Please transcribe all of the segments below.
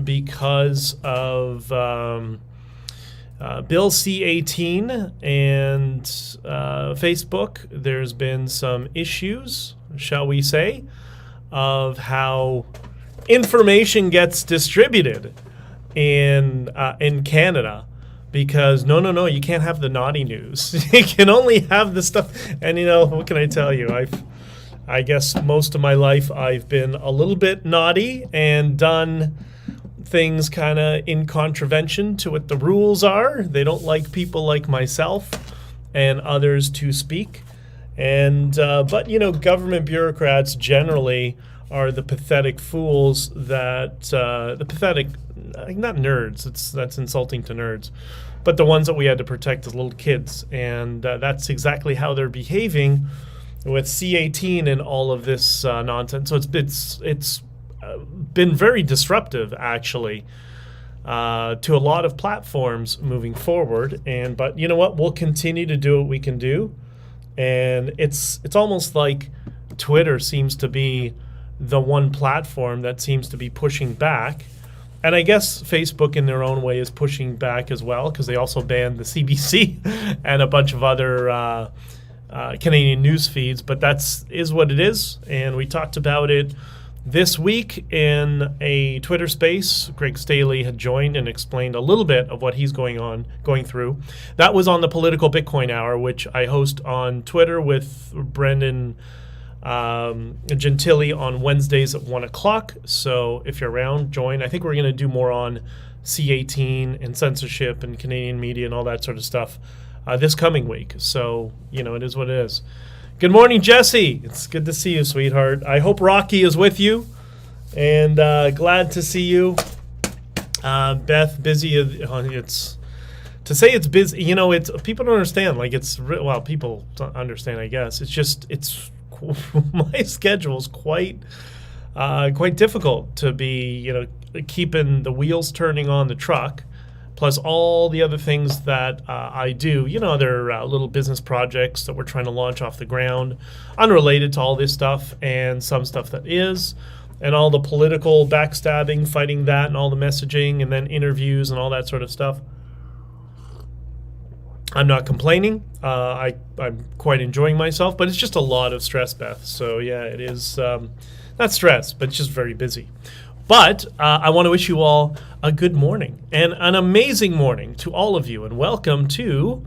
because of Bill C-18 and Facebook. There's been some issues, shall we say, of how information gets distributed in Canada. Because no, you can't have the naughty news. You can only have the stuff. And what can I tell you? I guess most of my life I've been a little bit naughty and done things kind of in contravention to what the rules are. They don't like people like myself and others to speak. And but government bureaucrats generally are the pathetic fools that the pathetic, not nerds. That's insulting to nerds. But the ones that we had to protect as little kids. And that's exactly how they're behaving with C-18 and all of this nonsense. So it's been very disruptive, actually, to a lot of platforms moving forward. But you know what? We'll continue to do what we can do. And it's almost like Twitter seems to be the one platform that seems to be pushing back. And I guess Facebook in their own way is pushing back as well, because they also banned the CBC and a bunch of other Canadian news feeds. But is what it is. And we talked about it this week in a Twitter space. Greg Staley had joined and explained a little bit of what he's going through. That was on the Political Bitcoin Hour, which I host on Twitter with Brendan Gentili on Wednesdays at 1 o'clock. So if you're around, join. I think we're going to do more on C-18 and censorship and Canadian media and all that sort of stuff this coming week. So, it is what it is. Good morning, Jesse. It's good to see you, sweetheart. I hope Rocky is with you, and glad to see you. Beth, busy. To say it's busy, it's people don't understand. People don't understand, I guess. It's my schedule is quite difficult to be, keeping the wheels turning on the truck, plus all the other things that I do. Other little business projects that we're trying to launch off the ground, unrelated to all this stuff, and some stuff that is, and all the political backstabbing, fighting that, and all the messaging, and then interviews and all that sort of stuff. I'm not complaining. I'm quite enjoying myself, but it's just a lot of stress, Beth. So yeah, it is not stress, but it's just very busy. But I want to wish you all a good morning and an amazing morning to all of you, and welcome to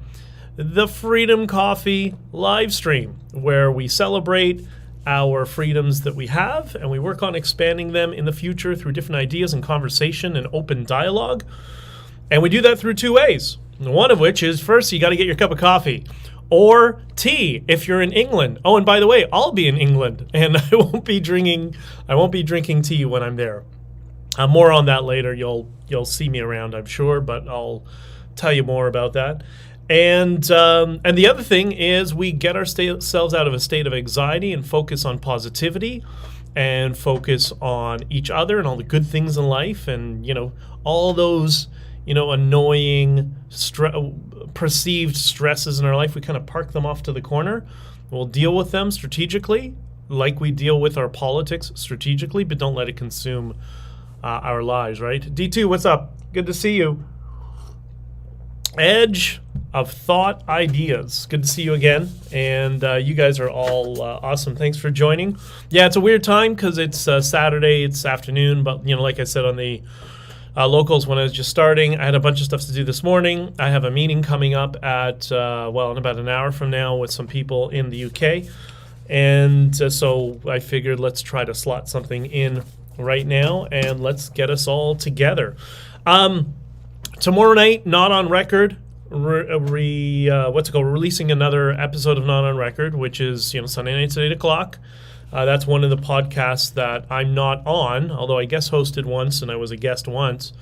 the Freedom Coffee live stream, where we celebrate our freedoms that we have, and we work on expanding them in the future through different ideas and conversation and open dialogue. And we do that through two ways. One of which is, first, you got to get your cup of coffee or tea if you're in England. Oh, and by the way, I'll be in England, and I won't be drinking tea when I'm there. More on that later. You'll see me around, I'm sure, but I'll tell you more about that. And the other thing is, we get ourselves out of a state of anxiety and focus on positivity and focus on each other and all the good things in life, and all those annoying perceived stresses in our life. We kind of park them off to the corner. We'll deal with them strategically, like we deal with our politics strategically, but don't let it consume our lives, right? D2, what's up? Good to see you. Edge of Thought Ideas. Good to see you again. And you guys are all awesome. Thanks for joining. Yeah, it's a weird time because it's Saturday, it's afternoon, but like I said on the locals when I was just starting, I had a bunch of stuff to do this morning. I have a meeting coming up at, in about an hour from now with some people in the UK. And so I figured let's try to slot something in right now, and let's get us all together. Tomorrow night, Not on Record, releasing another episode of Not on Record, which is, Sunday nights at 8 o'clock. That's one of the podcasts that I'm not on, although I guest hosted once and I was a guest once.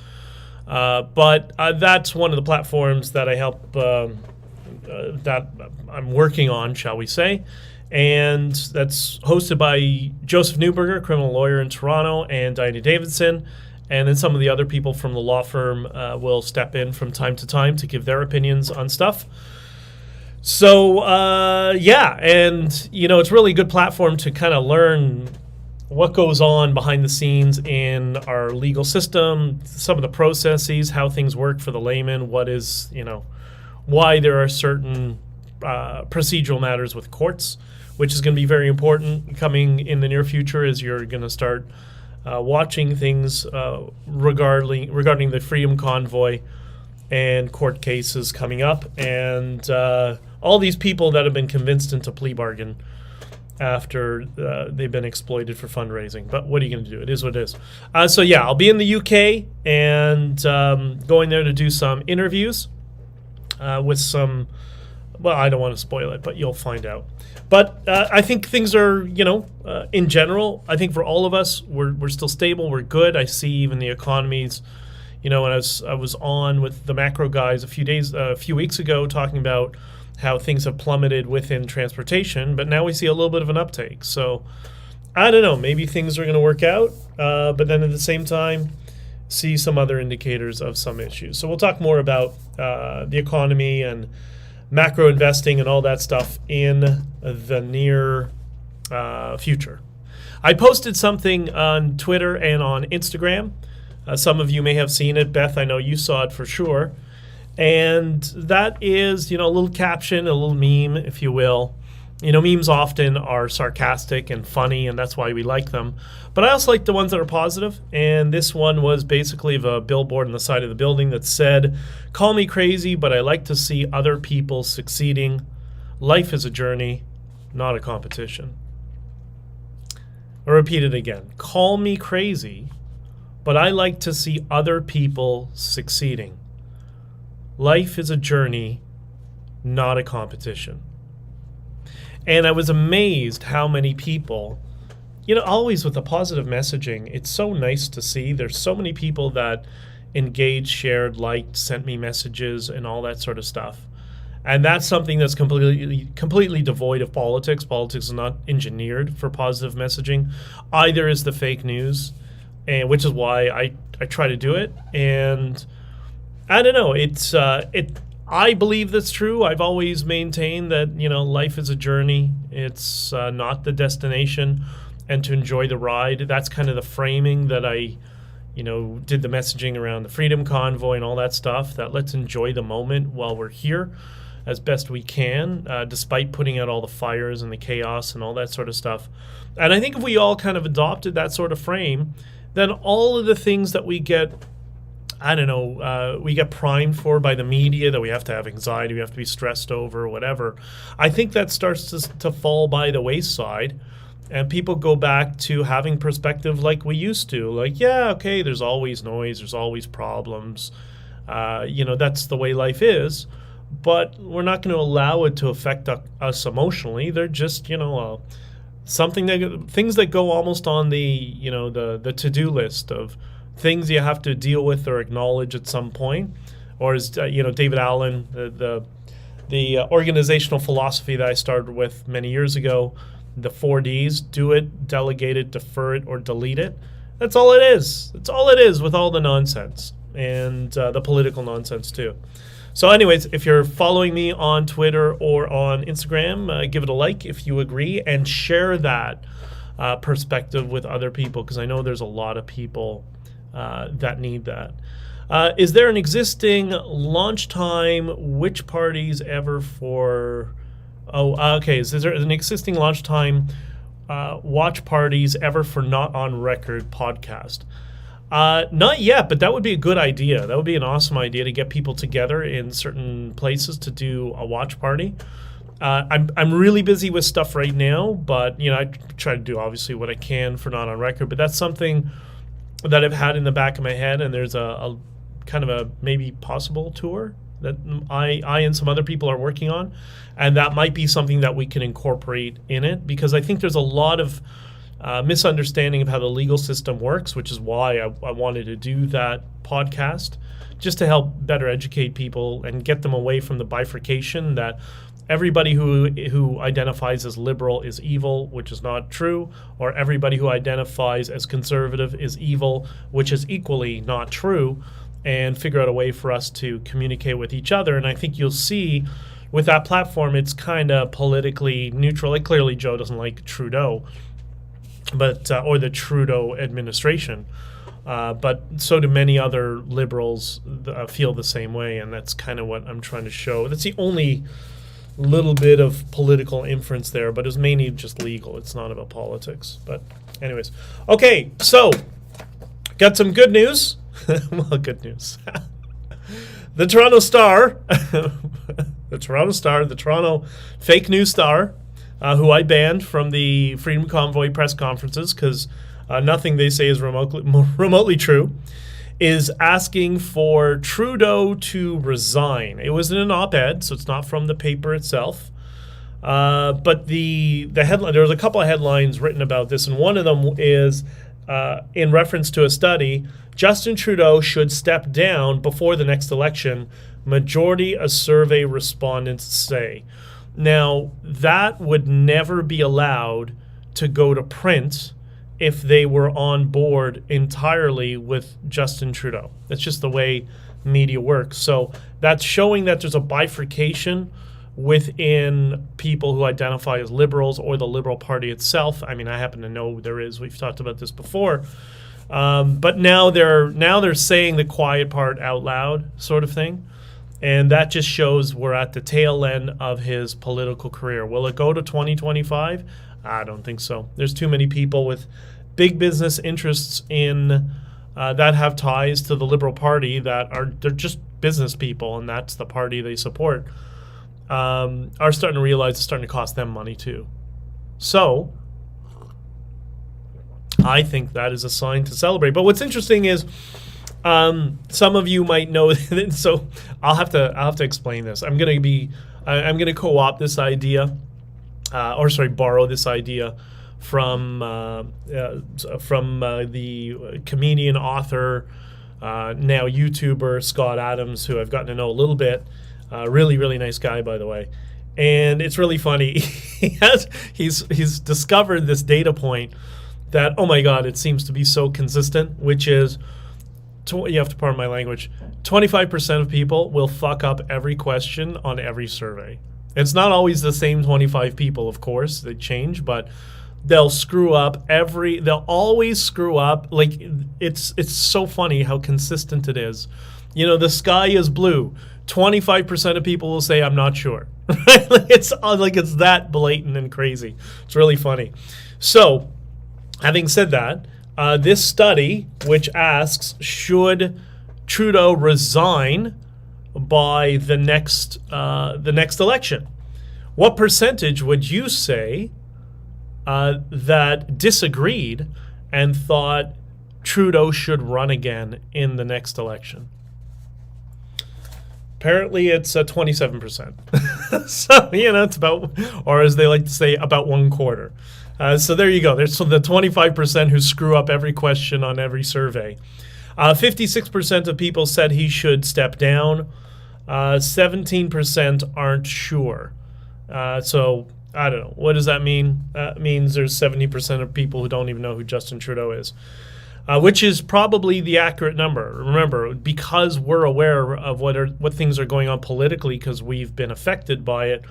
But that's one of the platforms that I help, that I'm working on, shall we say. And that's hosted by Joseph Newberger, criminal lawyer in Toronto, and Diana Davidson. And then some of the other people from the law firm will step in from time to time to give their opinions on stuff. So, and, it's really a good platform to kind of learn what goes on behind the scenes in our legal system, some of the processes, how things work for the layman, what is, why there are certain procedural matters with courts, which is going to be very important coming in the near future as you're going to start watching things regarding the Freedom Convoy and court cases coming up, and all these people that have been convinced into plea bargain after they've been exploited for fundraising. But what are you going to do? It is what it is. So yeah, I'll be in the UK and going there to do some interviews with some, well, I don't want to spoil it, but you'll find out. But I think things are, in general, I think for all of us, we're still stable, we're good. I see even the economies, when I was on with the macro guys a few weeks ago talking about how things have plummeted within transportation, but now we see a little bit of an uptake. So I don't know, maybe things are going to work out, but then at the same time, see some other indicators of some issues. So we'll talk more about the economy and macro investing and all that stuff in the near future. I posted something on Twitter and on Instagram. Some of you may have seen it. Beth, I know you saw it for sure. And that is, a little caption, a little meme, if you will. Memes often are sarcastic and funny, and that's why we like them. But I also like the ones that are positive. And this one was basically of a billboard on the side of the building that said, "Call me crazy, but I like to see other people succeeding. Life is a journey, not a competition." I'll repeat it again. Call me crazy, but I like to see other people succeeding. Life is a journey, not a competition. And I was amazed how many people, always with the positive messaging, it's so nice to see. There's so many people that engaged, shared, liked, sent me messages and all that sort of stuff. And that's something that's completely devoid of politics. Politics is not engineered for positive messaging. Either is the fake news, and which is why I try to do it. And I don't know. I believe that's true. I've always maintained that, life is a journey. It's not the destination, and to enjoy the ride. That's kind of the framing that I, did the messaging around the Freedom Convoy and all that stuff, that let's enjoy the moment while we're here as best we can, despite putting out all the fires and the chaos and all that sort of stuff. And I think if we all kind of adopted that sort of frame, then all of the things that we get, we get primed for by the media, that we have to have anxiety, we have to be stressed over, or whatever. I think that starts to fall by the wayside, and people go back to having perspective like we used to. Like, yeah, okay, there's always noise, there's always problems. That's the way life is, but we're not going to allow it to affect us emotionally. They're just, things that go almost on the to-do list of things you have to deal with or acknowledge at some point. Or as David Allen, the organizational philosophy that I started with many years ago, the 4 Ds: do it, delegate it, defer it, or delete it. That's all it is. That's all it is, with all the nonsense and the political nonsense too. So anyways, if you're following me on Twitter or on Instagram, give it a like if you agree, and share that perspective with other people, because I know there's a lot of people that need that. Is there an existing launch time? Which parties ever for... Is there an existing launch time watch parties ever for Not On Record podcast? Not yet, but that would be a good idea. That would be an awesome idea to get people together in certain places to do a watch party. I'm really busy with stuff right now, but I try to do obviously what I can for Not On Record. But that's something that I've had in the back of my head, and there's a kind of a maybe possible tour that I and some other people are working on, and that might be something that we can incorporate in it, because I think there's a lot of misunderstanding of how the legal system works, which is why I wanted to do that podcast, just to help better educate people and get them away from the bifurcation that everybody who identifies as liberal is evil, which is not true, or everybody who identifies as conservative is evil, which is equally not true, and figure out a way for us to communicate with each other. And I think you'll see with that platform, it's kind of politically neutral. Like, clearly Joe doesn't like Trudeau, but or the Trudeau administration. But so do many other liberals feel the same way, and that's kind of what I'm trying to show. That's the only little bit of political inference there, but it's mainly just legal. It's not about politics. But anyways, okay, so got some good news. Well, good news. The Toronto Star, the Toronto fake news Star, who I banned from the Freedom Convoy press conferences because nothing they say is remotely true, is asking for Trudeau to resign. It was in an op-ed, so it's not from the paper itself. But the headline, there was a couple of headlines written about this, and one of them is in reference to a study, Justin Trudeau should step down before the next election, majority of survey respondents say. Now, that would never be allowed to go to print if they were on board entirely with Justin Trudeau. That's just the way media works. So that's showing that there's a bifurcation within people who identify as liberals or the Liberal Party itself. I mean, I happen to know there is. We've talked about this before. But now they're saying the quiet part out loud, sort of thing. And that just shows we're at the tail end of his political career. Will it go to 2025? I don't think so. There's too many people with big business interests in that have ties to the Liberal Party they're just business people, and that's the party they support. Are starting to realize it's starting to cost them money too. So I think that is a sign to celebrate. But what's interesting is some of you might know that, so I'll have to explain this. I'm going to co-opt this idea, borrow this idea from the comedian, author, now YouTuber Scott Adams, who I've gotten to know a little bit. Really, really nice guy, by the way. And it's really funny. He's discovered this data point that, oh my God, it seems to be so consistent, which is, you have to pardon my language, 25% of people will fuck up every question on every survey. It's not always the same 25 people, of course, they change, but they'll screw up they'll always screw up. Like, it's so funny how consistent it is. You know, the sky is blue. 25% of people will say, I'm not sure. It's that blatant and crazy. It's really funny. So, having said that, this study, which asks, should Trudeau resign by the next election? What percentage would you say that disagreed and thought Trudeau should run again in the next election? Apparently, it's 27%. So, it's about, or as they like to say, about one quarter. So there you go. There's the 25% who screw up every question on every survey. 56% of people said he should step down. 17% aren't sure. So I don't know. What does that mean? That means there's 70% of people who don't even know who Justin Trudeau is, which is probably the accurate number. Remember, because we're aware of what things are going on politically because we've been affected by it,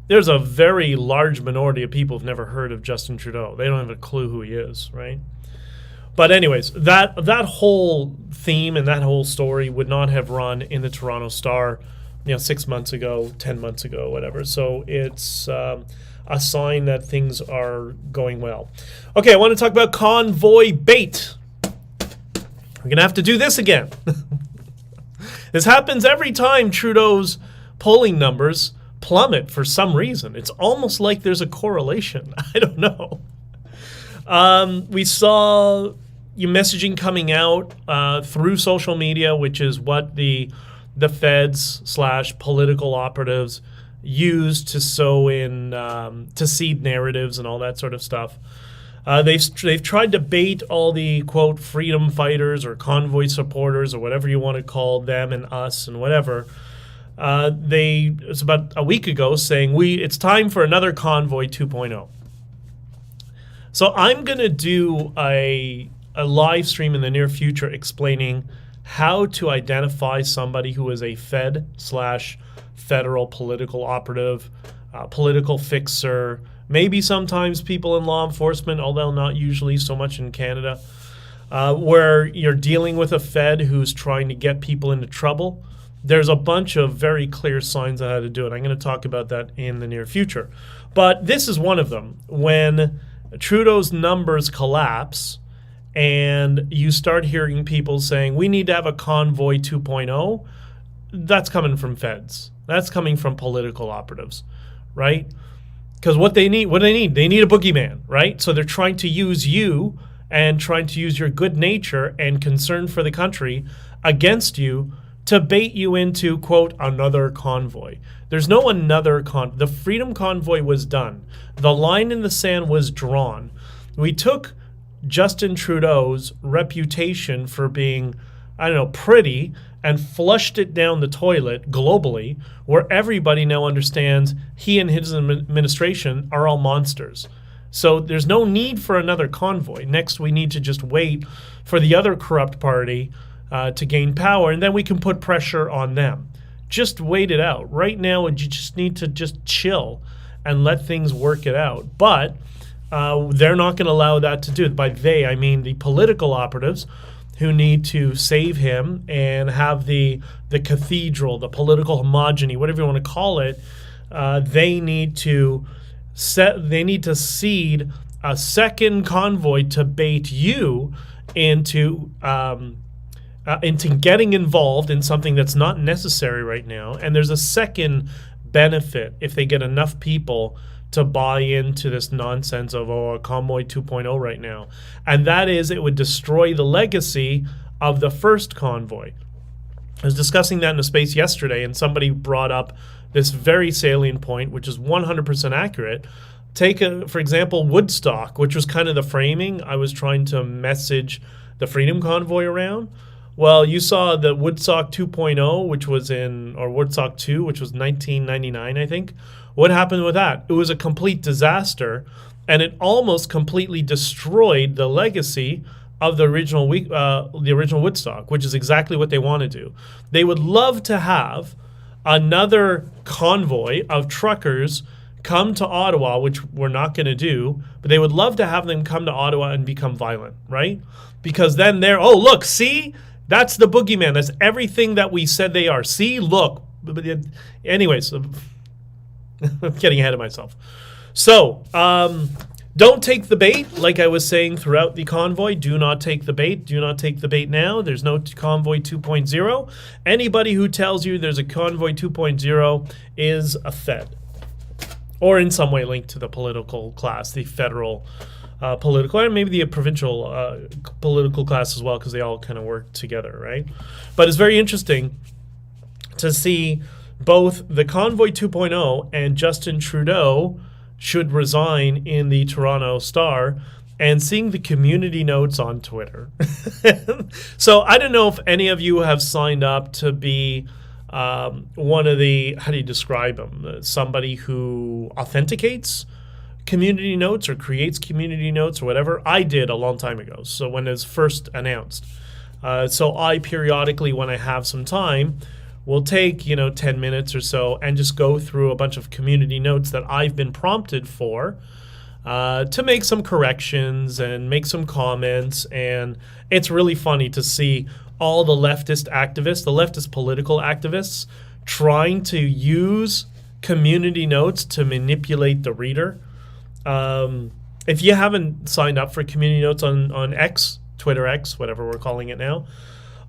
there's a very large minority of people who've never heard of Justin Trudeau. They don't have a clue who he is, right? But anyways, that whole theme and that whole story would not have run in the Toronto Star, 6 months ago, 10 months ago, whatever. So it's a sign that things are going well. Okay, I want to talk about Convoy Bait. We're going to have to do this again. This happens every time Trudeau's polling numbers plummet for some reason. It's almost like there's a correlation. I don't know. We saw messaging coming out through social media, which is what the feds / political operatives use to sow in, to seed narratives and all that sort of stuff. They've tried to bait all the, quote, freedom fighters or convoy supporters or whatever you want to call them and us and whatever. It's about a week ago saying it's time for another Convoy 2.0. So I'm going to do a live stream in the near future explaining how to identify somebody who is a Fed / federal political operative, political fixer, maybe sometimes people in law enforcement, although not usually so much in Canada, where you're dealing with a Fed who's trying to get people into trouble. There's a bunch of very clear signs on how to do it. I'm going to talk about that in the near future. But this is one of them. When Trudeau's numbers collapse and you start hearing people saying, we need to have a Convoy 2.0, that's coming from feds. That's coming from political operatives, right? Because what do they need? They need a boogeyman, right? So they're trying to use you and trying to use your good nature and concern for the country against you to bait you into, quote, another convoy. There's no another the Freedom Convoy was done. The line in the sand was drawn. We took Justin Trudeau's reputation for being, pretty, and flushed it down the toilet globally, where everybody now understands he and his administration are all monsters. So there's no need for another convoy. Next, we need to just wait for the other corrupt party to gain power, and then we can put pressure on them. Just wait it out. Right now, you just need to just chill and let things work it out. But they're not going to allow that to do it. By they, I mean the political operatives who need to save him and have the cathedral, the political homogeny, whatever you want to call it. They need to seed a second convoy to bait you into getting involved in something that's not necessary right now. And there's a second benefit if they get enough people to buy into this nonsense of a Convoy 2.0 right now. And that is, it would destroy the legacy of the first convoy. I was discussing that in a space yesterday, and somebody brought up this very salient point, which is 100% accurate. Take, for example, Woodstock, which was kind of the framing I was trying to message the Freedom Convoy around. Well, you saw the Woodstock 2.0, which was or Woodstock 2, which was 1999, I think. What happened with that? It was a complete disaster, and it almost completely destroyed the legacy of the original Woodstock, which is exactly what they want to do. They would love to have another convoy of truckers come to Ottawa, which we're not going to do, but they would love to have them come to Ottawa and become violent, right? Because then look, see? That's the boogeyman. That's everything that we said they are. See, look. Anyways, I'm getting ahead of myself. So, don't take the bait. Like I was saying throughout the convoy, do not take the bait. Do not take the bait now. There's no Convoy 2.0. Anybody who tells you there's a Convoy 2.0 is a Fed, or in some way linked to the political class, the federal political, and maybe the provincial political class as well, because they all kind of work together, right? But it's very interesting to see both the Convoy 2.0 and Justin Trudeau should resign in the Toronto Star, and seeing the community notes on Twitter. So I don't know if any of you have signed up to be one of the, how do you describe them? Somebody who authenticates community notes or creates community notes or whatever. I did a long time ago, so when it was first announced. So I periodically, when I have some time, will take 10 minutes or so and just go through a bunch of community notes that I've been prompted for to make some corrections and make some comments. And it's really funny to see all the leftist activists, the leftist political activists, trying to use community notes to manipulate the reader. If you haven't signed up for community notes on X, Twitter X, whatever we're calling it now,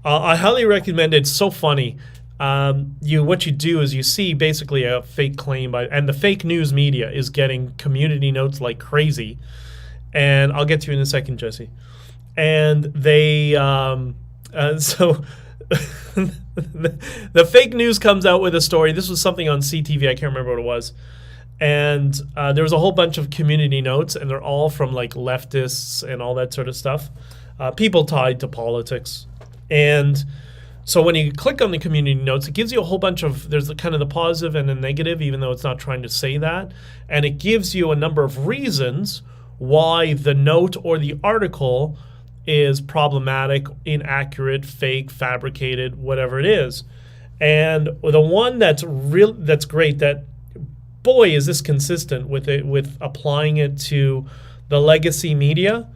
I highly recommend it. It's so funny. What you do is you see basically a fake claim and the fake news media is getting community notes like crazy. And I'll get to you in a second, Jesse. And they, so the fake news comes out with a story. This was something on CTV. I can't remember what it was. And there was a whole bunch of community notes, and they're all from like leftists and all that sort of stuff. People tied to politics. And so when you click on the community notes, it gives you a whole bunch of, there's kind of the positive and the negative, even though it's not trying to say that. And it gives you a number of reasons why the note or the article is problematic, inaccurate, fake, fabricated, whatever it is. And the one that's great, that boy, is this consistent with it, with applying it to the legacy media,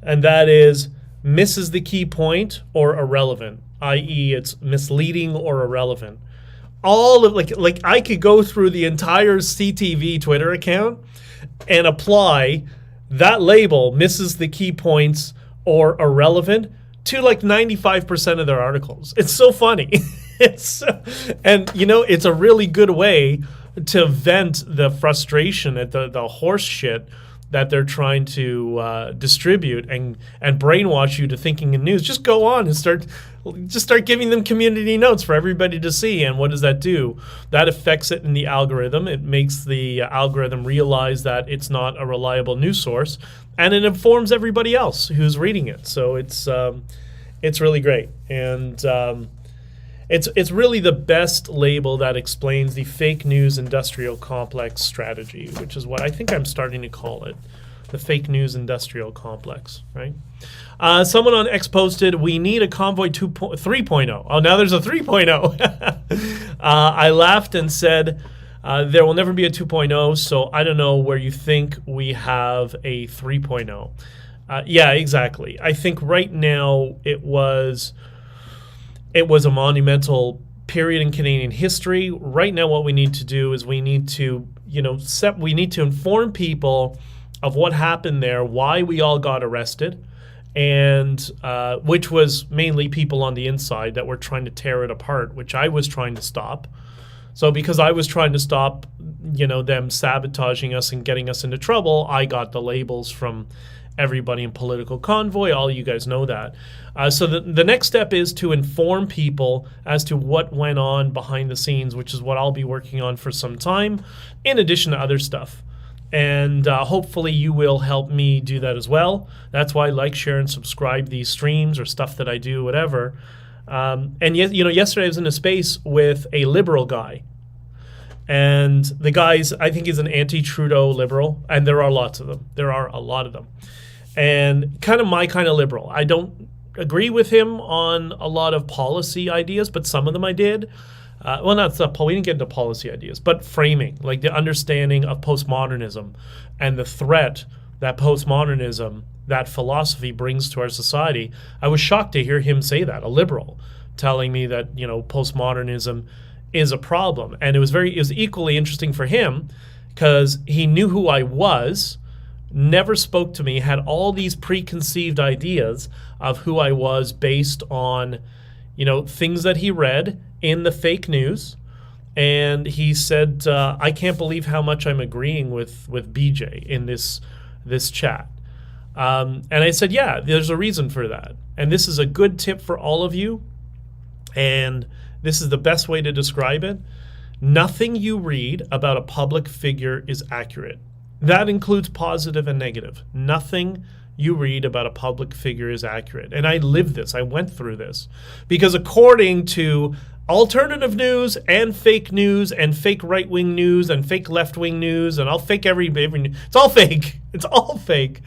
and that is misses the key point or irrelevant, i.e. it's misleading or irrelevant. All of like I could go through the entire CTV Twitter account and apply that label, misses the key points or irrelevant, to like 95% of their articles. It's so funny. And it's a really good way to vent the frustration at the horse shit that they're trying to distribute and brainwash you to thinking in news. Just go on and start giving them community notes for everybody to see. And what does that do? That affects it in the algorithm. It makes the algorithm realize that it's not a reliable news source, and it informs everybody else who's reading it. So it's really great. And it's really the best label that explains the fake news industrial complex strategy, which is what I think I'm starting to call it, the fake news industrial complex, right? Someone on X posted, we need a Convoy 3.0. Oh, now there's a 3.0. I laughed and said, there will never be a 2.0, so I don't know where you think we have a 3.0. Yeah, exactly. I think right now it was a monumental period in Canadian history. Right now what we need to do is we need to inform people of what happened there, why we all got arrested, and which was mainly people on the inside that were trying to tear it apart, which I was trying to stop. So because I was trying to stop, them sabotaging us and getting us into trouble, I got the labels from everybody in Political Convoy. All you guys know that. So the next step is to inform people as to what went on behind the scenes, which is what I'll be working on for some time, in addition to other stuff. And hopefully you will help me do that as well. That's why like, share, and subscribe these streams or stuff that I do, whatever. And yesterday I was in a space with a liberal guy. And the guy's, I think he's an anti-Trudeau liberal, and there are lots of them. There are a lot of them. And kind of my kind of liberal. I don't agree with him on a lot of policy ideas, but some of them I did. We didn't get into policy ideas, but framing, like the understanding of postmodernism and the threat that postmodernism, that philosophy brings to our society. I was shocked to hear him say that, a liberal, telling me that, postmodernism is a problem. And it was equally interesting for him because he knew who I was, never spoke to me, had all these preconceived ideas of who I was based on, things that he read in the fake news. And he said, I can't believe how much I'm agreeing with BJ in this chat. And I said, yeah, there's a reason for that. And this is a good tip for all of you. And this is the best way to describe it. Nothing you read about a public figure is accurate. That includes positive and negative. Nothing you read about a public figure is accurate. And I lived this. I went through this. Because according to alternative news and fake right-wing news and fake left-wing news, and I'll fake every news. It's all fake. It's all fake.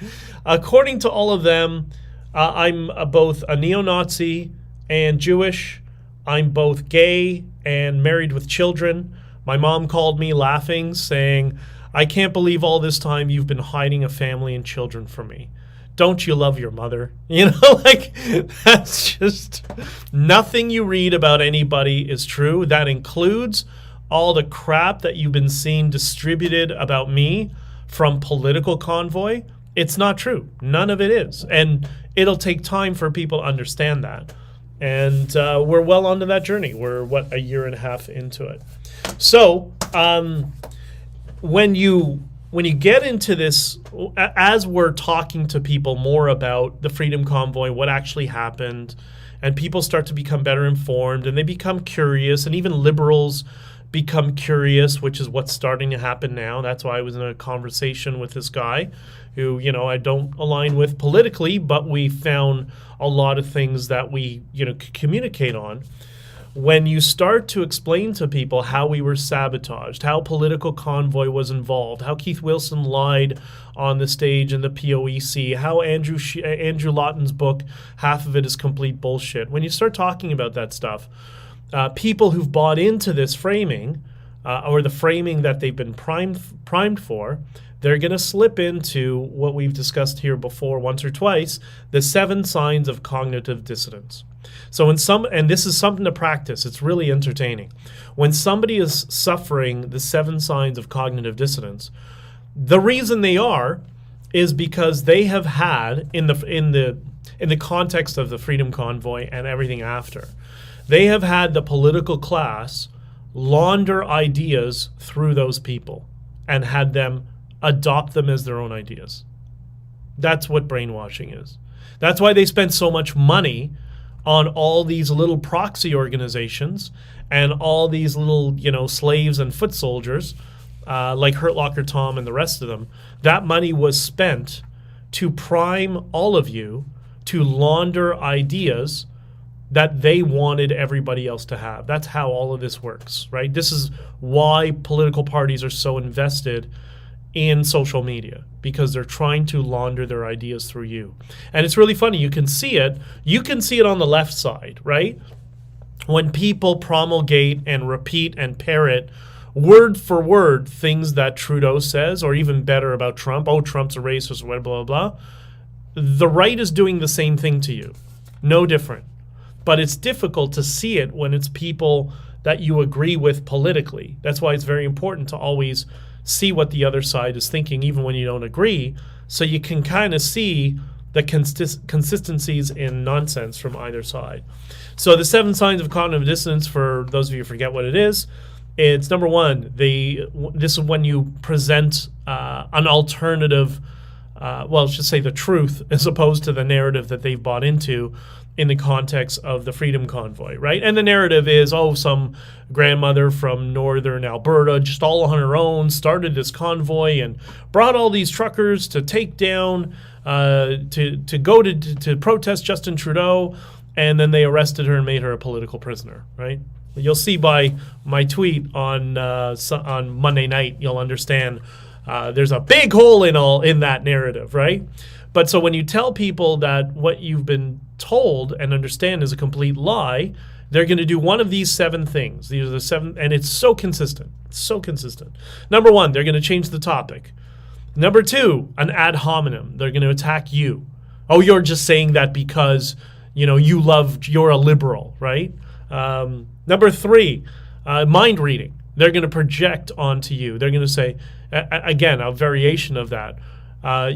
According to all of them, I'm both a neo-Nazi and Jewish. I'm both gay and married with children. My mom called me laughing, saying, I can't believe all this time you've been hiding a family and children from me. Don't you love your mother? That's just nothing you read about anybody is true. That includes all the crap that you've been seeing distributed about me from Political Convoy. It's not true. None of it is. And it'll take time for people to understand that. And we're well onto that journey. We're, a year and a half into it. So when you get into this, as we're talking to people more about the Freedom Convoy, what actually happened, and people start to become better informed, and they become curious, and even liberals become curious, which is what's starting to happen now. That's why I was in a conversation with this guy who, I don't align with politically, but we found a lot of things that we, could communicate on. When you start to explain to people how we were sabotaged, how Political Convoy was involved, how Keith Wilson lied on the stage in the POEC, how Andrew Lawton's book, half of it is complete bullshit. When you start talking about that stuff, people who've bought into this framing or the framing that they've been primed for, they're going to slip into what we've discussed here before once or twice, the 7 signs of cognitive dissonance. So and this is something to practice, it's really entertaining. When somebody is suffering the 7 signs of cognitive dissonance, the reason they are is because they have had, in the context of the Freedom Convoy and everything after, they have had the political class launder ideas through those people and had them adopt them as their own ideas. That's what brainwashing is. That's why they spend so much money on all these little proxy organizations and all these little, slaves and foot soldiers, like Hurt Locker Tom and the rest of them. That money was spent to prime all of you to launder ideas that they wanted everybody else to have. That's how all of this works, right? This is why political parties are so invested in social media, because they're trying to launder their ideas through you. And it's really funny. You can see it. You can see it on the left side, right? When people promulgate and repeat and parrot word for word things that Trudeau says, or even better about Trump. Oh, Trump's a racist, blah, blah, blah. The right is doing the same thing to you. No different. But it's difficult to see it when it's people that you agree with politically. That's why it's very important to always see what the other side is thinking, even when you don't agree, so you can kind of see the consistencies in nonsense from either side. So the 7 signs of cognitive dissonance, for those of you who forget what it is, it's number 1, this is when you present an alternative, let's just say the truth, as opposed to the narrative that they've bought into in the context of the Freedom Convoy, right? And the narrative is, some grandmother from northern Alberta, just all on her own, started this convoy and brought all these truckers to take down, to go to protest Justin Trudeau, and then they arrested her and made her a political prisoner, right? You'll see by my tweet on Monday night, you'll understand there's a big hole in that narrative, right? But so when you tell people that what you've been told and understand is a complete lie, they're going to do one of these 7 things. These are the 7, and it's so consistent. It's so consistent. Number 1, they're going to change the topic. Number 2, an ad hominem. They're going to attack you. Oh, you're just saying that because, you're a liberal, right? Number 3, mind reading. They're going to project onto you. They're going to say, again, a variation of that.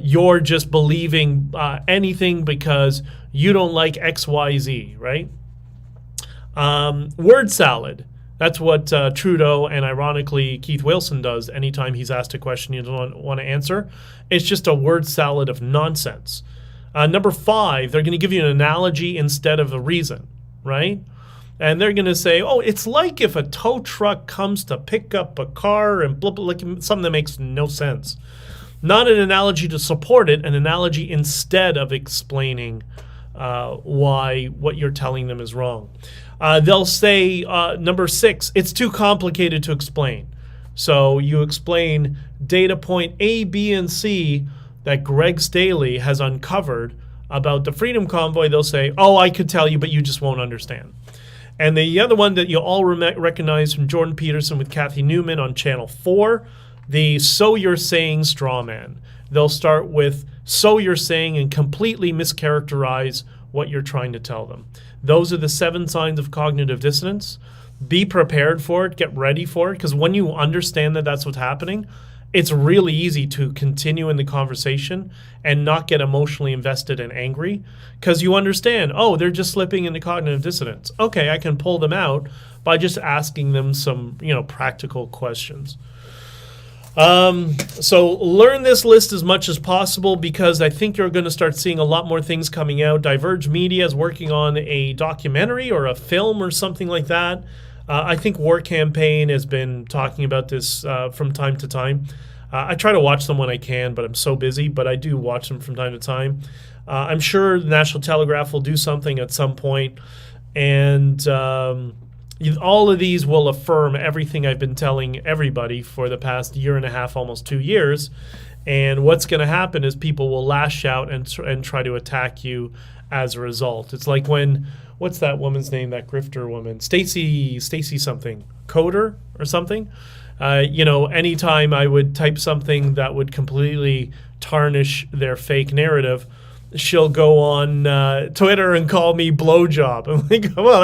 You're just believing anything because you don't like XYZ, right? Word salad. That's what Trudeau and ironically Keith Wilson does anytime he's asked a question you don't want to answer. It's just a word salad of nonsense. Number 5, they're going to give you an analogy instead of a reason, right? And they're going to say, it's like if a tow truck comes to pick up a car and blah, blah, like something that makes no sense. Not an analogy to support it, an analogy instead of explaining why what you're telling them is wrong. They'll say, number 6, it's too complicated to explain. So you explain data point A, B, and C that Greg Staley has uncovered about the Freedom Convoy. They'll say, I could tell you, but you just won't understand. And the other one that you all recognize from Jordan Peterson with Kathy Newman on Channel 4, the so you're saying straw man. They'll start with so you're saying and completely mischaracterize what you're trying to tell them. Those are the 7 signs of cognitive dissonance. Be prepared for it. Get ready for it. Because when you understand that that's what's happening, it's really easy to continue in the conversation and not get emotionally invested and angry because you understand, they're just slipping into cognitive dissonance. Okay, I can pull them out by just asking them some, practical questions. So learn this list as much as possible because I think you're going to start seeing a lot more things coming out. Diverge Media is working on a documentary or a film or something like that. I think War Campaign has been talking about this from time to time. I try to watch them when I can, but I'm so busy, but I do watch them from time to time. I'm sure the National Telegraph will do something at some point, and all of these will affirm everything I've been telling everybody for the past year and a half, almost 2 years. And what's going to happen is people will lash out and try to attack you as a result. It's like when what's that woman's name? That grifter woman, Stacy something, Coder or something. Anytime I would type something that would completely tarnish their fake narrative, she'll go on Twitter and call me blowjob. I'm like, well,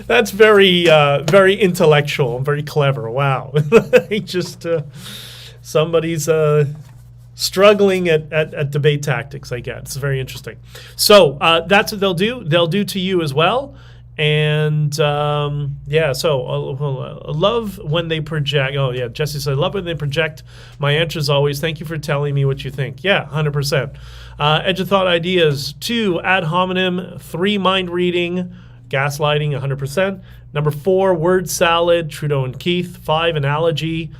that's very very intellectual and very clever. Wow, somebody's struggling at debate tactics. I guess it's very interesting. So that's what they'll do. They'll do to you as well. And so I love when they project. Oh yeah, Jesse said, I love when they project. My answer is always, thank you for telling me what you think. Yeah, 100%. Edge of thought ideas. 2, ad hominem. 3, mind reading. Gaslighting, 100%. Number 4, word salad. Trudeau and Keith. 5, analogy.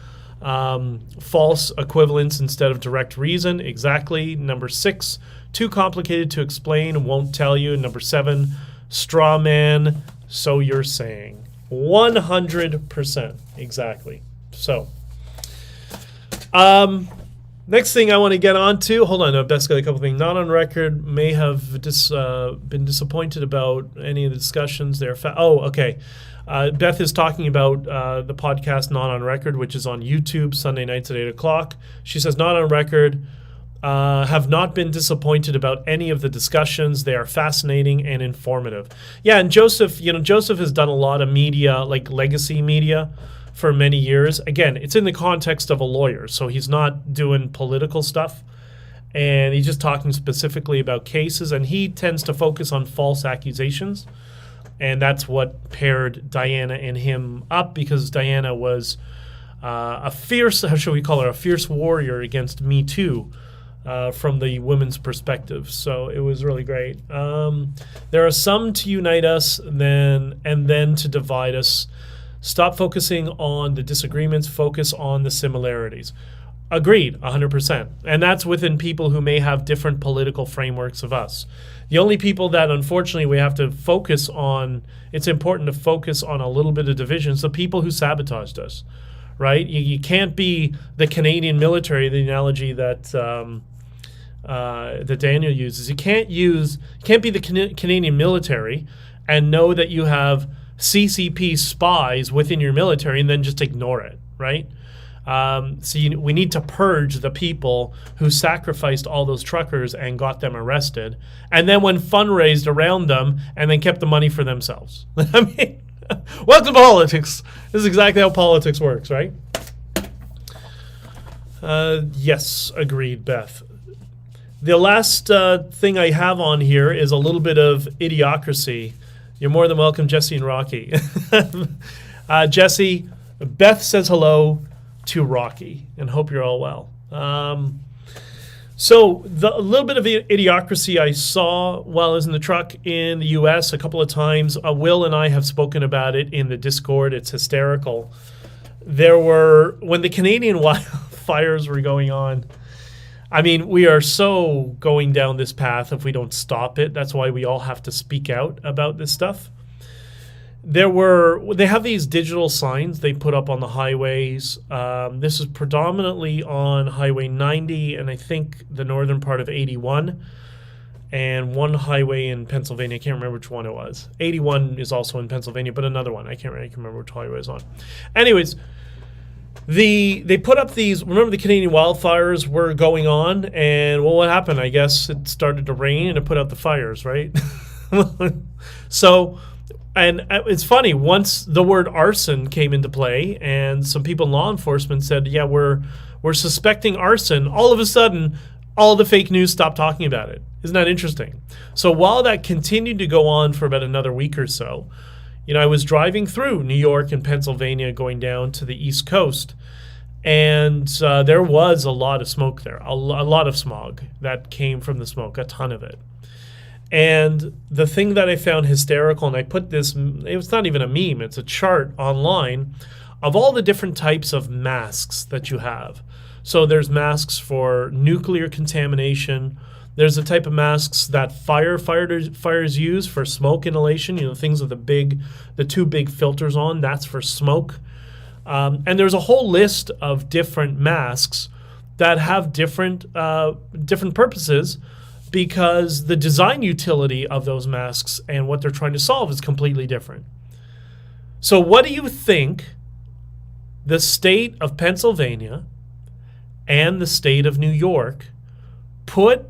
False equivalence instead of direct reason. Exactly. Number 6, too complicated to explain. Won't tell you. Number 7, straw man, so you're saying. 100%. Exactly. So, next thing I want to get on to, hold on, Beth's got a couple things. Not on record, may have been disappointed about any of the discussions there. Okay. Beth is talking about the podcast Not on Record, which is on YouTube, Sunday nights at 8 o'clock. She says, not on record. Have not been disappointed about any of the discussions. They are fascinating and informative. Yeah, and Joseph has done a lot of media, like legacy media, for many years. Again, it's in the context of a lawyer, so he's not doing political stuff, and he's just talking specifically about cases, and he tends to focus on false accusations, and that's what paired Diana and him up, because Diana was a fierce, how should we call her, a fierce warrior against Me Too. From the women's perspective. So it was really great. There are some to unite us and then to divide us. Stop focusing on the disagreements, focus on the similarities. Agreed, 100%. And that's within people who may have different political frameworks of us. The only people that unfortunately we have to focus on, it's important to focus on a little bit of division, the people who sabotaged us, right? You can't be the Canadian military, the analogy that Daniel uses. You can't be the Canadian military and know that you have CCP spies within your military and then just ignore it, right? We need to purge the people who sacrificed all those truckers and got them arrested, and then when fundraised around them and then kept the money for themselves. I mean, welcome to politics. This is exactly how politics works, right? Yes, agreed, Beth. The last thing I have on here is a little bit of Idiocracy. You're more than welcome, Jesse and Rocky. Jesse, Beth says hello to Rocky and hope you're all well. So a little bit of Idiocracy I saw while I was in the truck in the U.S. a couple of times. Will and I have spoken about it in the Discord. It's hysterical. When the Canadian wildfires were going on, I mean, we are so going down this path if we don't stop it. That's why we all have to speak out about this stuff. They have these digital signs they put up on the highways. This is predominantly on Highway 90 and I think the northern part of 81 and one highway in Pennsylvania. I can't remember which one it was. 81 is also in Pennsylvania, but another one. I can't remember which highway it was on. Anyways, they put up these, remember the Canadian wildfires were going on, and well, what happened? I guess it started to rain and it put out the fires, right? So, and it's funny, once the word arson came into play and some people in law enforcement said, yeah, we're suspecting arson, all of a sudden, all the fake news stopped talking about it. Isn't that interesting? So while that continued to go on for about another week or so, I was driving through New York and Pennsylvania going down to the East Coast, and there was a lot of smoke there, a lot of smog that came from the smoke, a ton of it. And the thing that I found hysterical, and I put this, it's not even a meme, it's a chart online of all the different types of masks that you have. So there's masks for nuclear contamination. There's a type of masks that firefighters use for smoke inhalation, things with the two big filters on, that's for smoke. And there's a whole list of different masks that have different purposes because the design utility of those masks and what they're trying to solve is completely different. So what do you think the state of Pennsylvania and the state of New York put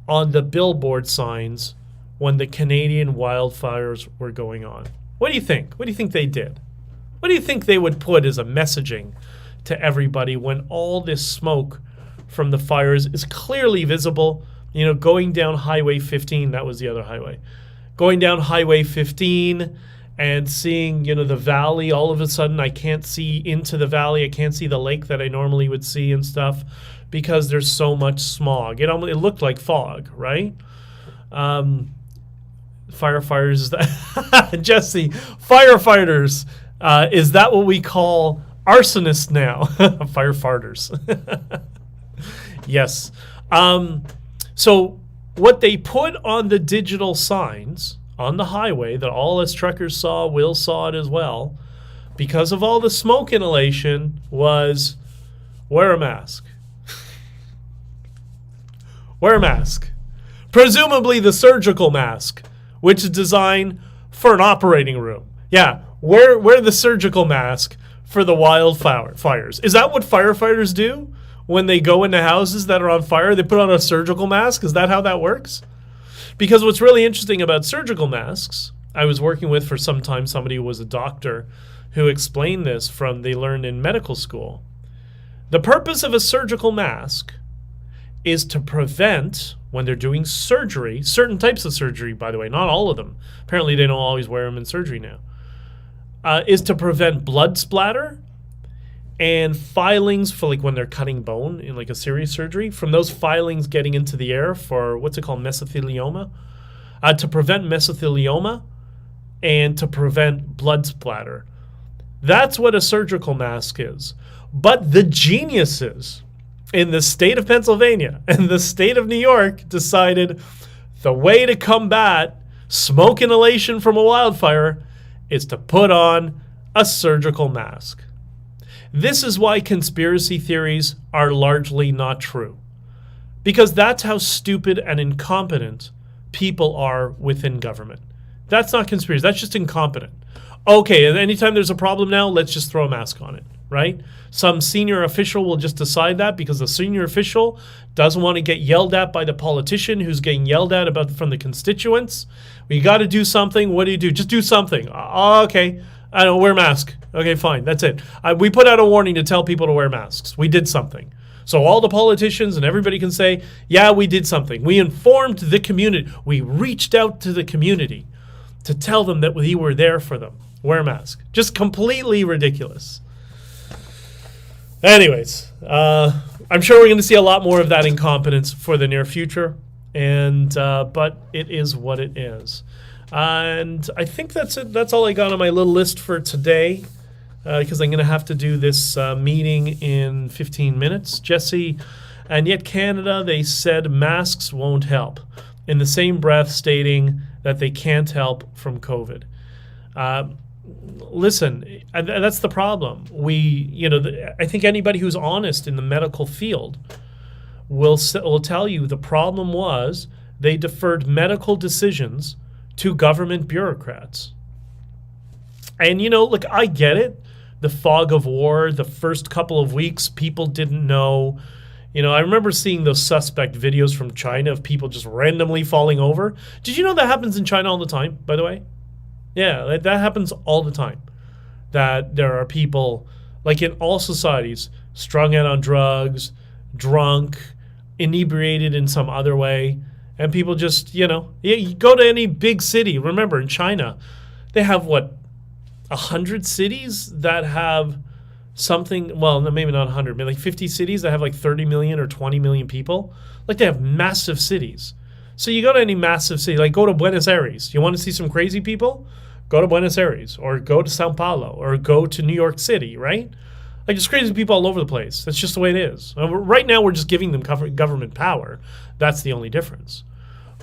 on the billboard signs when the Canadian wildfires were going on? What do you think? What do you think they did? What do you think they would put as a messaging to everybody when all this smoke from the fires is clearly visible? You know, going down Highway 15, that was the other highway. Going down Highway 15 and seeing, you know, the valley, all of a sudden I can't see into the valley. I can't see the lake that I normally would see and stuff because there's so much smog. It looked like fog, right? Firefighters, is that Jesse, firefighters, is that what we call arsonists now? Firefighters. Yes. So what they put on the digital signs on the highway that all us truckers saw, Will saw it as well, because of all the smoke inhalation, was wear a mask. Wear a mask. Presumably the surgical mask, which is designed for an operating room. Yeah, wear the surgical mask for the wildfires. Is that what firefighters do when they go into houses that are on fire? They put on a surgical mask? Is that how that works? Because what's really interesting about surgical masks, I was working with for some time somebody who was a doctor who explained this from they learned in medical school. The purpose of a surgical mask is to prevent, when they're doing surgery, certain types of surgery, by the way, not all of them. Apparently they don't always wear them in surgery now. Is to prevent blood splatter and filings for like when they're cutting bone in like a serious surgery, from those filings getting into the air for what's it called, mesothelioma, to prevent mesothelioma and to prevent blood splatter. That's what a surgical mask is. But the geniuses in the state of Pennsylvania and the state of New York decided the way to combat smoke inhalation from a wildfire is to put on a surgical mask. This is why conspiracy theories are largely not true. Because that's how stupid and incompetent people are within government. That's not conspiracy, that's just incompetent. Okay, and anytime there's a problem now, let's just throw a mask on it, right? Some senior official will just decide that because the senior official doesn't want to get yelled at by the politician who's getting yelled at about from the constituents. We got to do something. What do? Just do something. Okay. I don't wear a mask. Okay, fine. That's it. We put out a warning to tell people to wear masks. We did something. So all the politicians and everybody can say, yeah, we did something. We informed the community. We reached out to the community to tell them that we were there for them. Wear a mask. Just completely ridiculous. Anyways, I'm sure we're going to see a lot more of that incompetence for the near future, and but it is what it is. And I think that's it. That's all I got on my little list for today, because I'm going to have to do this meeting in 15 minutes. Jesse, and yet Canada, they said masks won't help, in the same breath stating that they can't help from COVID. Listen, that's the problem. I think anybody who's honest in the medical field will tell you the problem was they deferred medical decisions to government bureaucrats. And, look, I get it. The fog of war, the first couple of weeks, people didn't know. I remember seeing those suspect videos from China of people just randomly falling over. Did you know that happens in China all the time, by the way? Yeah, that happens all the time. That there are people, like in all societies, strung out on drugs, drunk, inebriated in some other way, and people just, you go to any big city. Remember, in China, they have, 100 cities that have something, well, maybe not 100, maybe like 50 cities that have like 30 million or 20 million people. Like, they have massive cities. So you go to any massive city, like go to Buenos Aires. You want to see some crazy people? Go to Buenos Aires, or go to Sao Paulo, or go to New York City, right? Like, there's crazy people all over the place. That's just the way it is. Right now, we're just giving them government power. That's the only difference.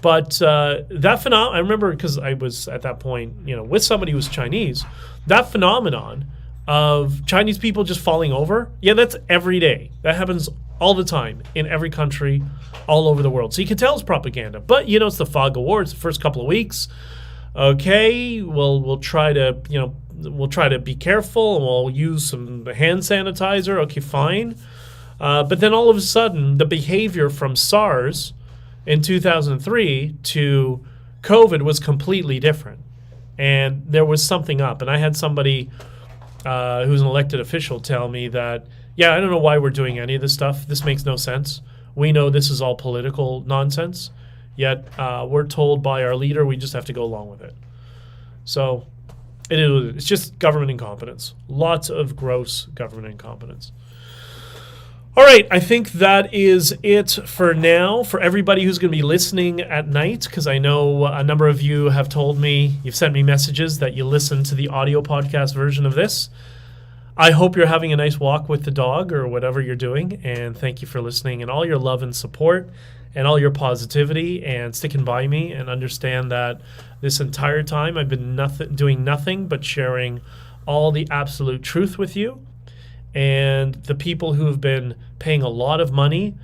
But that phenomenon, I remember, because I was at that point, with somebody who was Chinese, that phenomenon of Chinese people just falling over, yeah, that's every day. That happens all the time in every country all over the world. So you can tell it's propaganda. But, it's the fog of war. It's the first couple of weeks. Okay, we'll try to, we'll try to be careful, and we'll use some hand sanitizer. Okay, fine. But then all of a sudden, the behavior from SARS in 2003 to COVID was completely different. And there was something up. And I had somebody who's an elected official tell me that, I don't know why we're doing any of this stuff. This makes no sense. We know this is all political nonsense, yet we're told by our leader we just have to go along with it. So it's just government incompetence. Lots of gross government incompetence. All right, I think that is it for now. For everybody who's going to be listening at night, because I know a number of you have told me, you've sent me messages that you listen to the audio podcast version of this. I hope you're having a nice walk with the dog or whatever you're doing, and thank you for listening and all your love and support and all your positivity and sticking by me, and understand that this entire time I've been doing nothing but sharing all the absolute truth with you. And the people who have been paying a lot of money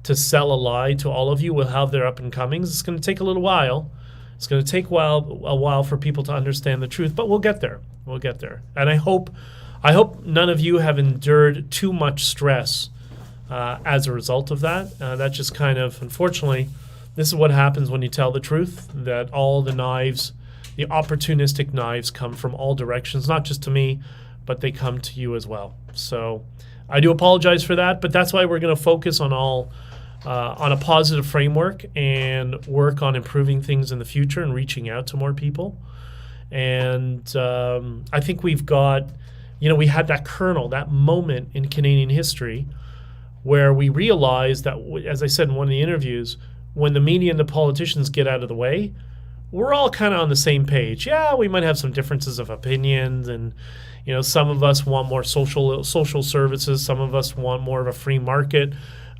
to sell a lie to all of you will have their up and comings. It's going to take a little while. It's going to take a while for people to understand the truth, but we'll get there. We'll get there. And I hope none of you have endured too much stress as a result of that. That just kind of, unfortunately, this is what happens when you tell the truth, that all the knives, the opportunistic knives, come from all directions, not just to me, but they come to you as well. So I do apologize for that, but that's why we're going to focus on on a positive framework and work on improving things in the future and reaching out to more people. And I think we've got, we had that kernel, that moment in Canadian history where we realized that, as I said in one of the interviews, when the media and the politicians get out of the way, we're all kind of on the same page. Yeah, we might have some differences of opinions, and some of us want more social services, some of us want more of a free market.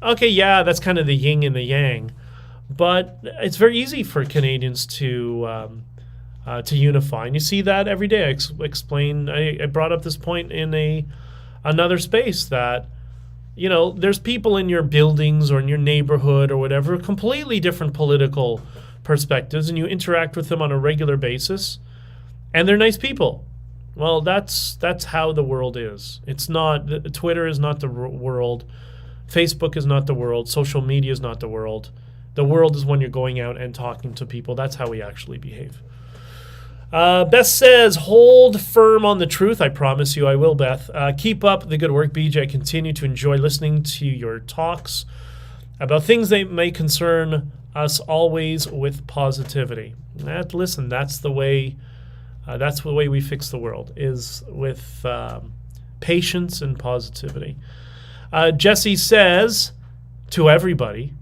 Okay, yeah, that's kind of the yin and the yang, but it's very easy for Canadians to unify, and you see that every day. I brought up this point in another space that there's people in your buildings or in your neighborhood or whatever, completely different political perspectives, and you interact with them on a regular basis, and they're nice people. Well, that's how the world is. It's not, Twitter is not the world. Facebook is not the world. Social media is not the world. The world is when you're going out and talking to people. That's how we actually behave. Beth says, hold firm on the truth. I promise you I will, Beth. Keep up the good work, BJ. I continue to enjoy listening to your talks about things that may concern us, always with positivity. Listen, that's the way we fix the world, is with patience and positivity. Jesse says to everybody,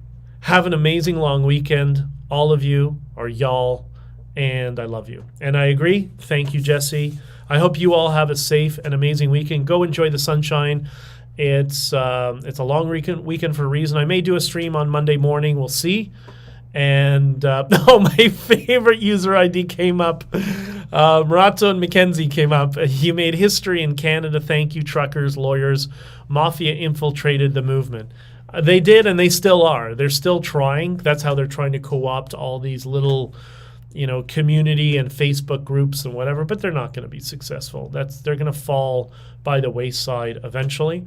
have an amazing long weekend, all of you, or y'all, and I love you. And I agree. Thank you, Jesse. I hope you all have a safe and amazing weekend. Go enjoy the sunshine. It's a long weekend for a reason. I may do a stream on Monday morning. We'll see. And my favorite user ID came up. Murato and Mackenzie came up. You made history in Canada. Thank you, truckers, lawyers. Mafia infiltrated the movement. They did, and they still are. They're still trying. That's how they're trying to co-opt all these little, community and Facebook groups and whatever. But they're not going to be successful. They're going to fall by the wayside eventually,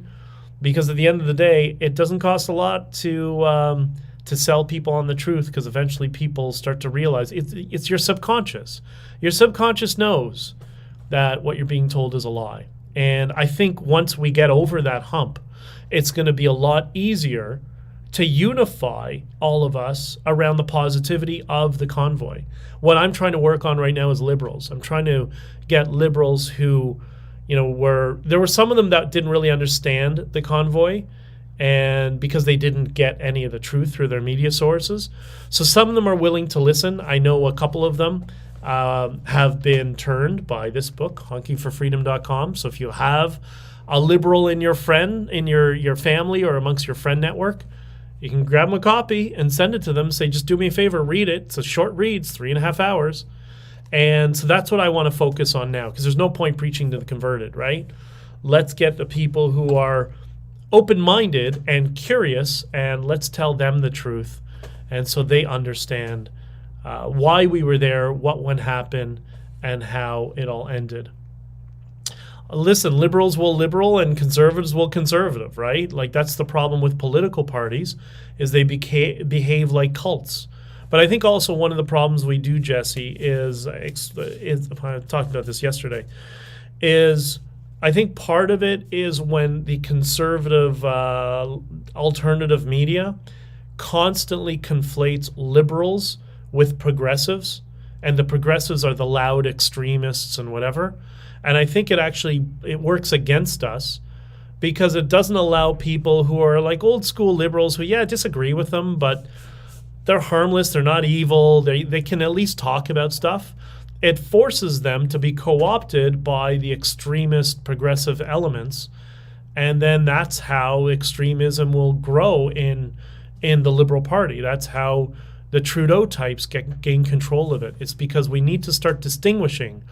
because at the end of the day, it doesn't cost a lot to sell people on the truth, because eventually people start to realize it's your subconscious. Your subconscious knows that what you're being told is a lie. And I think once we get over that hump, it's going to be a lot easier to unify all of us around the positivity of the convoy. What I'm trying to work on right now is liberals. I'm trying to get liberals who, there were some of them that didn't really understand the convoy, and because they didn't get any of the truth through their media sources. So some of them are willing to listen. I know a couple of them have been turned by this book, honkingforfreedom.com. So if you have a liberal in your your family or amongst your friend network, you can grab them a copy and send it to them. Say, just do me a favor, read it. It's a short read. It's 3.5 hours. And so that's what I want to focus on now, because there's no point preaching to the converted, right? Let's get the people who are open-minded and curious, and let's tell them the truth, and so they understand why we were there, what went happen, and how it all ended. Listen, liberals will liberal and conservatives will conservative, right? Like, that's the problem with political parties, is they behave like cults. But I think also one of the problems we do, Jesse, is I talked about this yesterday, is I think part of it is when the conservative alternative media constantly conflates liberals with progressives, and the progressives are the loud extremists and whatever. And I think it works against us, because it doesn't allow people who are like old school liberals who, disagree with them, but they're harmless, they're not evil, they can at least talk about stuff. It forces them to be co-opted by the extremist progressive elements, and then that's how extremism will grow in the Liberal Party. That's how the Trudeau types gain control of it. It's because we need to start distinguishing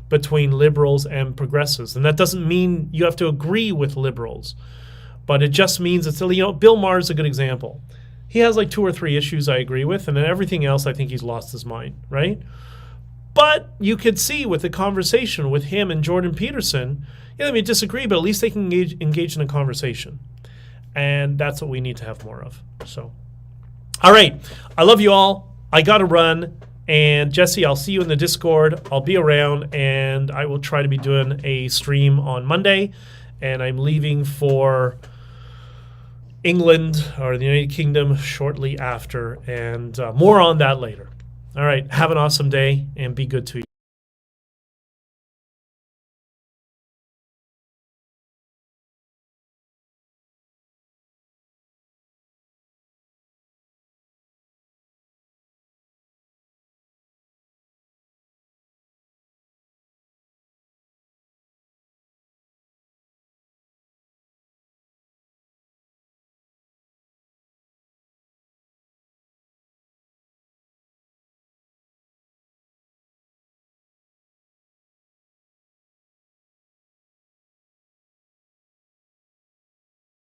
between liberals and progressives. And that doesn't mean you have to agree with liberals, but it just means it's, Bill Maher is a good example. He has like 2 or 3 issues I agree with, and then everything else I think he's lost his mind, right? But you could see with the conversation with him and Jordan Peterson, they may disagree, but at least they can engage in a conversation. And that's what we need to have more of. So, all right. I love you all. I got to run. And Jesse, I'll see you in the Discord. I'll be around, and I will try to be doing a stream on Monday. And I'm leaving for England or the United Kingdom shortly after, and more on that later. All right. Have an awesome day, and be good to you.